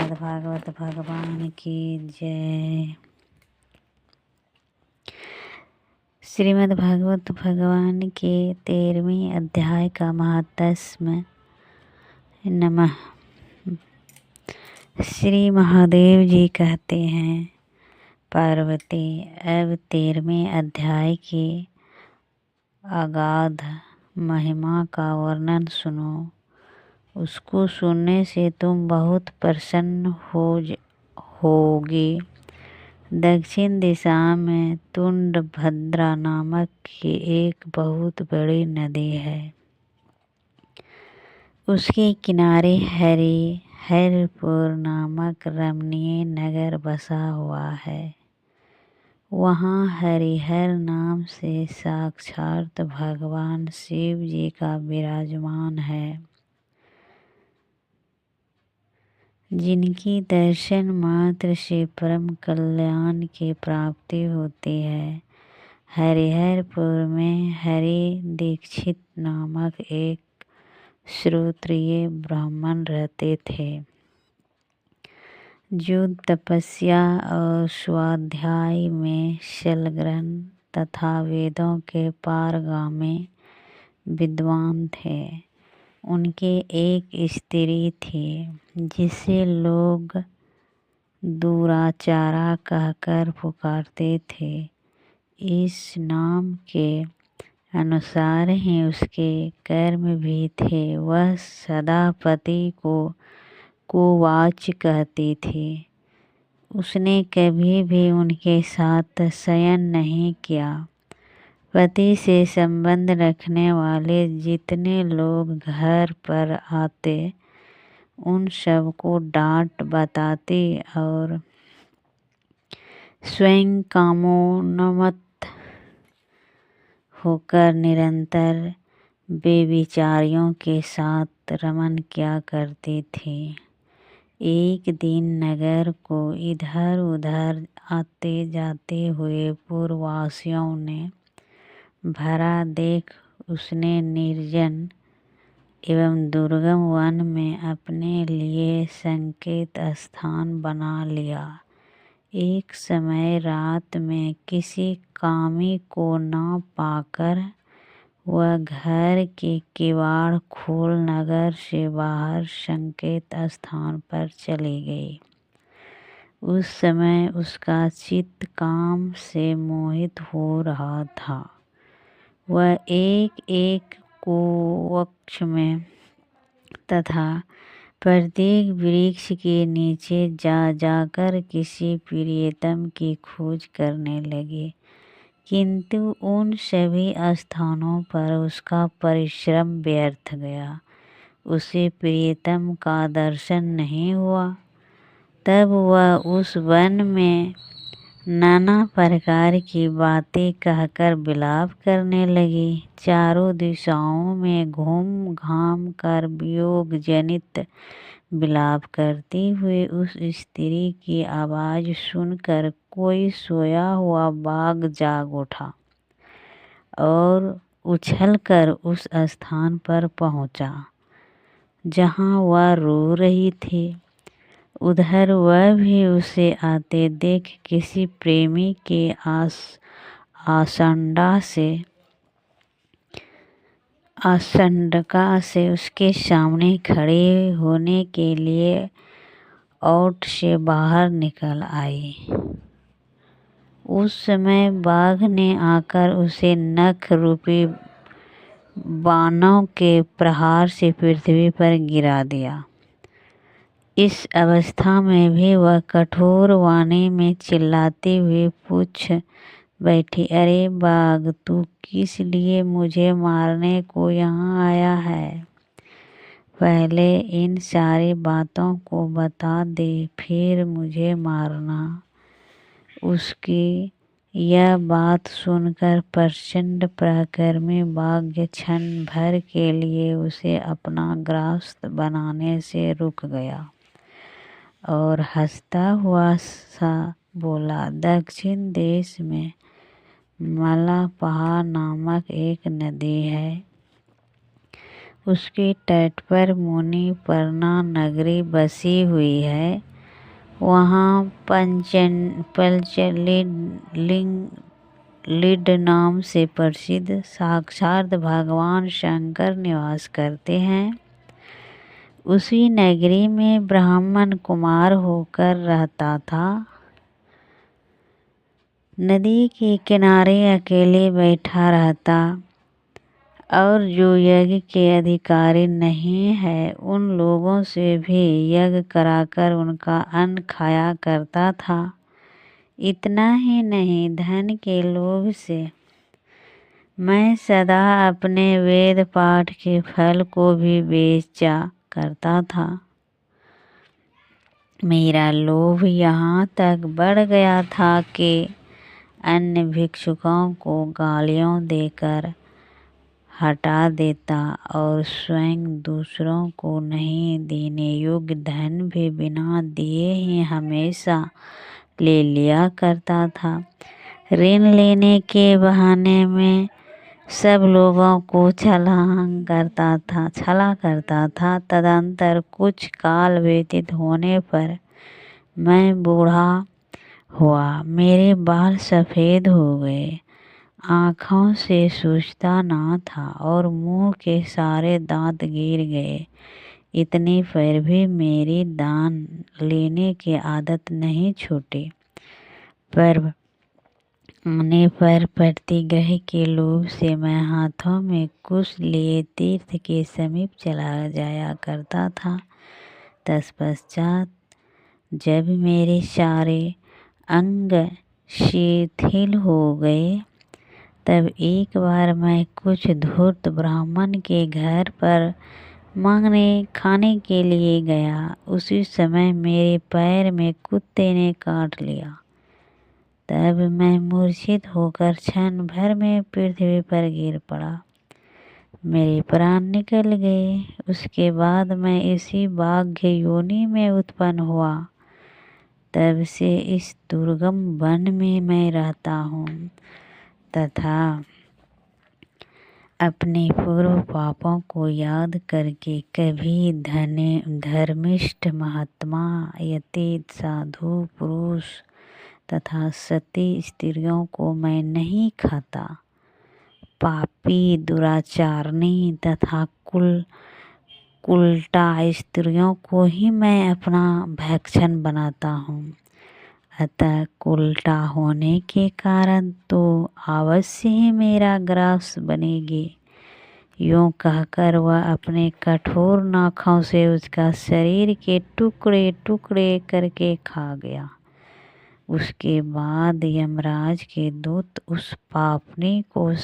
श्रीमद्भागवत भगवान की जय। श्रीमद्भागवत भगवान के 13वें अध्याय का महात्म्य। नमः। श्री महादेव जी कहते हैं, पार्वती अब 13वें अध्याय की अगाध महिमा का वर्णन सुनो। उसको सुनने से तुम बहुत प्रसन्न होगी। दक्षिण दिशा में तुंडभद्रा नामक की एक बहुत बड़ी नदी है। उसके किनारे हरिहरपुर नामक रमणीय नगर बसा हुआ है। वहाँ हरिहर नाम से साक्षात भगवान शिव जी का विराजमान है, जिनकी दर्शन मात्र से परम कल्याण की प्राप्ति होती है। हरिहरपुर में हरि दीक्षित नामक एक श्रोत्रिय ब्राह्मण रहते थे, जो तपस्या और स्वाध्याय में संलग्न तथा वेदों के पारंगम विद्वान थे। उनके एक स्त्री थी, जिसे लोग दुराचारा कहकर पुकारते थे। इस नाम के अनुसार ही उसके कर्म भी थे। वह सदा पति को कुवाच कहती थी। उसने कभी भी उनके साथ शयन नहीं किया। पति से संबंध रखने वाले जितने लोग घर पर आते, उन सबको डांट बताती और स्वयं कामोन्मत्त होकर निरंतर बेविचारियों के साथ रमन किया करती थी। एक दिन नगर को इधर उधर आते जाते हुए पूर्ववासियों ने भरा देख उसने निर्जन एवं दुर्गम वन में अपने लिए संकेत स्थान बना लिया। एक समय रात में किसी कामी को न पाकर वह घर के किवाड़ खोल नगर से बाहर संकेत स्थान पर चली गई। उस समय उसका चित्त काम से मोहित हो रहा था। वह एक एक वृक्ष में तथा प्रत्येक वृक्ष के नीचे जाकर किसी प्रियतम की खोज करने लगी, किंतु उन सभी स्थानों पर उसका परिश्रम व्यर्थ गया। उसे प्रियतम का दर्शन नहीं हुआ। तब वह उस वन में नाना प्रकार की बातें कहकर विलाप करने लगी। चारों दिशाओं में घूम घाम कर वियोग जनित विलाप करती हुई उस स्त्री की आवाज़ सुनकर कोई सोया हुआ बाघ जाग उठा और उछलकर उस स्थान पर पहुंचा जहां वह रो रही थी। उधर वह भी उसे आते देख किसी प्रेमी के आशंका से उसके सामने खड़े होने के लिए ओट से बाहर निकल आई। उस समय बाघ ने आकर उसे नख रूपी बाणों के प्रहार से पृथ्वी पर गिरा दिया। इस अवस्था में भी वह कठोर वाणी में चिल्लाती हुई पूछ बैठी, अरे बाघ, तू किस लिए मुझे मारने को यहाँ आया है? पहले इन सारी बातों को बता दे, फिर मुझे मारना। उसकी यह बात सुनकर प्रचंड पराक्रमी बाघ क्षण भर के लिए उसे अपना ग्रास बनाने से रुक गया और हंसता हुआ सा बोला, दक्षिण देश में मलापहा नामक एक नदी है। उसके तट पर मुनि पर्णा नगरी बसी हुई है। वहाँ पंचलिड नाम से प्रसिद्ध साक्षात भगवान शंकर निवास करते हैं। उसी नगरी में ब्राह्मण कुमार होकर रहता था। नदी के किनारे अकेले बैठा रहता और जो यज्ञ के अधिकारी नहीं है उन लोगों से भी यज्ञ कराकर उनका अन्न खाया करता था। इतना ही नहीं, धन के लोभ से मैं सदा अपने वेद पाठ के फल को भी बेचा करता था। मेरा लोभ यहाँ तक बढ़ गया था कि अन्य भिक्षुकों को गालियों देकर हटा देता और स्वयं दूसरों को नहीं देने योग्य धन भी बिना दिए ही हमेशा ले लिया करता था। ऋण लेने के बहाने में सब लोगों को छला करता था। तदंतर कुछ काल व्यतीत होने पर मैं बूढ़ा हुआ। मेरे बाल सफ़ेद हो गए, आँखों से सूझता ना था और मुंह के सारे दांत गिर गए। इतने पर भी मेरी दान लेने की आदत नहीं छूटी। पर आने पर प्रतिग्रह के लोभ से मैं हाथों में कुश लिए तीर्थ के समीप चला जाया करता था। तत्पश्चात जब मेरे सारे अंग शिथिल हो गए तब एक बार मैं कुछ धूर्त ब्राह्मण के घर पर मांगने खाने के लिए गया। उसी समय मेरे पैर में कुत्ते ने काट लिया। तब मैं मूर्छित होकर क्षण भर में पृथ्वी पर गिर पड़ा। मेरे प्राण निकल गए। उसके बाद मैं इसी बाघ्य योनि में उत्पन्न हुआ। तब से इस दुर्गम वन में मैं रहता हूँ तथा अपने पूर्व पापों को याद करके कभी धर्मिष्ठ महात्मा, यति, साधु पुरुष तथा सती स्त्रियों को मैं नहीं खाता। पापी, दुराचारणी तथा उल्टा स्त्रियों को ही मैं अपना भक्षण बनाता हूँ। अतः उल्टा होने के कारण तो अवश्य ही मेरा ग्रास बनेगी। यूँ कहकर वह अपने कठोर नाखों से उसका शरीर के टुकड़े टुकड़े करके खा गया। उसके बाद यमराज के दूत उस पापनी को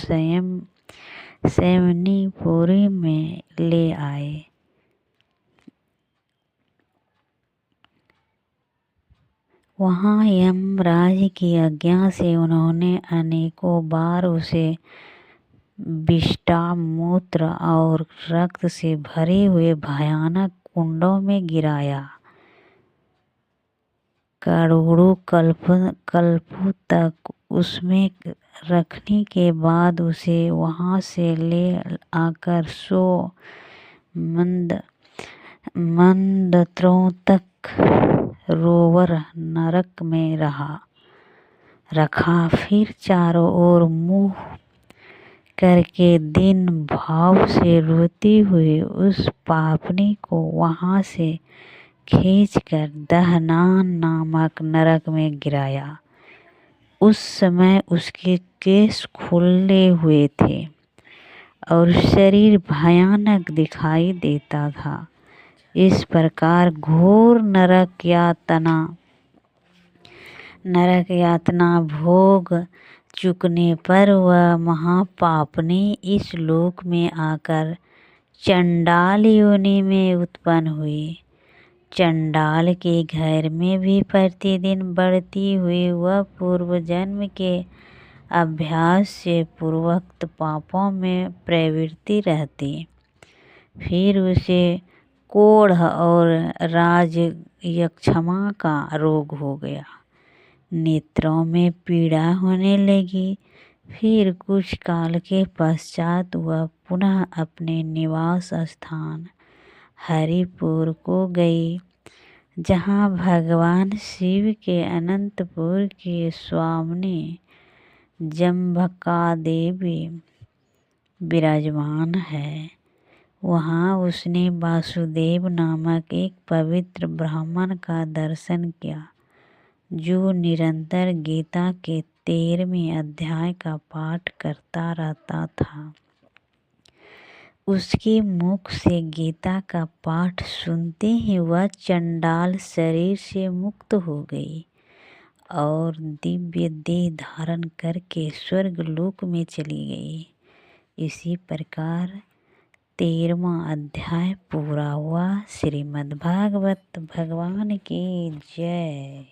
संयमनीपुरी में ले आए। वहाँ यमराज की आज्ञा से उन्होंने अनेकों बार उसे विष्ठा, मूत्र और रक्त से भरे हुए भयानक कुंडों में गिराया। करोड़ों कल्पों तक उसमें रखने के बाद उसे वहाँ से ले आकर 100 मंदत्रों तक रोवर नरक में रखा। फिर चारों ओर मुँह करके दिन भाव से रोती हुई उस पापनी को वहाँ से खींचकर दहनान नामक नरक में गिराया। उस समय उसके केश खुले हुए थे और शरीर भयानक दिखाई देता था। इस प्रकार घोर नरक यातना भोग चुकने पर वह महापापनी इस लोक में आकर चंडाल योनि में उत्पन्न हुई। चंडाल के घर में भी प्रतिदिन बढ़ती हुई वह पूर्व जन्म के अभ्यास से पूर्वोक्त पापों में प्रवृत्ति रहती। फिर उसे कोढ़ और राजयक्षमा का रोग हो गया। नेत्रों में पीड़ा होने लगी। फिर कुछ काल के पश्चात वह पुनः अपने निवास स्थान हरिपुर को गई, जहाँ भगवान शिव के अनंतपुर के स्वामी जम्भकादेवी विराजमान है, वहाँ उसने वासुदेव नामक एक पवित्र ब्राह्मण का दर्शन किया, जो निरंतर गीता के 13वें अध्याय का पाठ करता रहता था। उसके मुख से गीता का पाठ सुनते ही वह चंडाल शरीर से मुक्त हो गई और दिव्य देह धारण करके स्वर्ग लोक में चली गई। इसी प्रकार 13वां अध्याय पूरा हुआ। श्रीमद्भागवत भगवान की जय।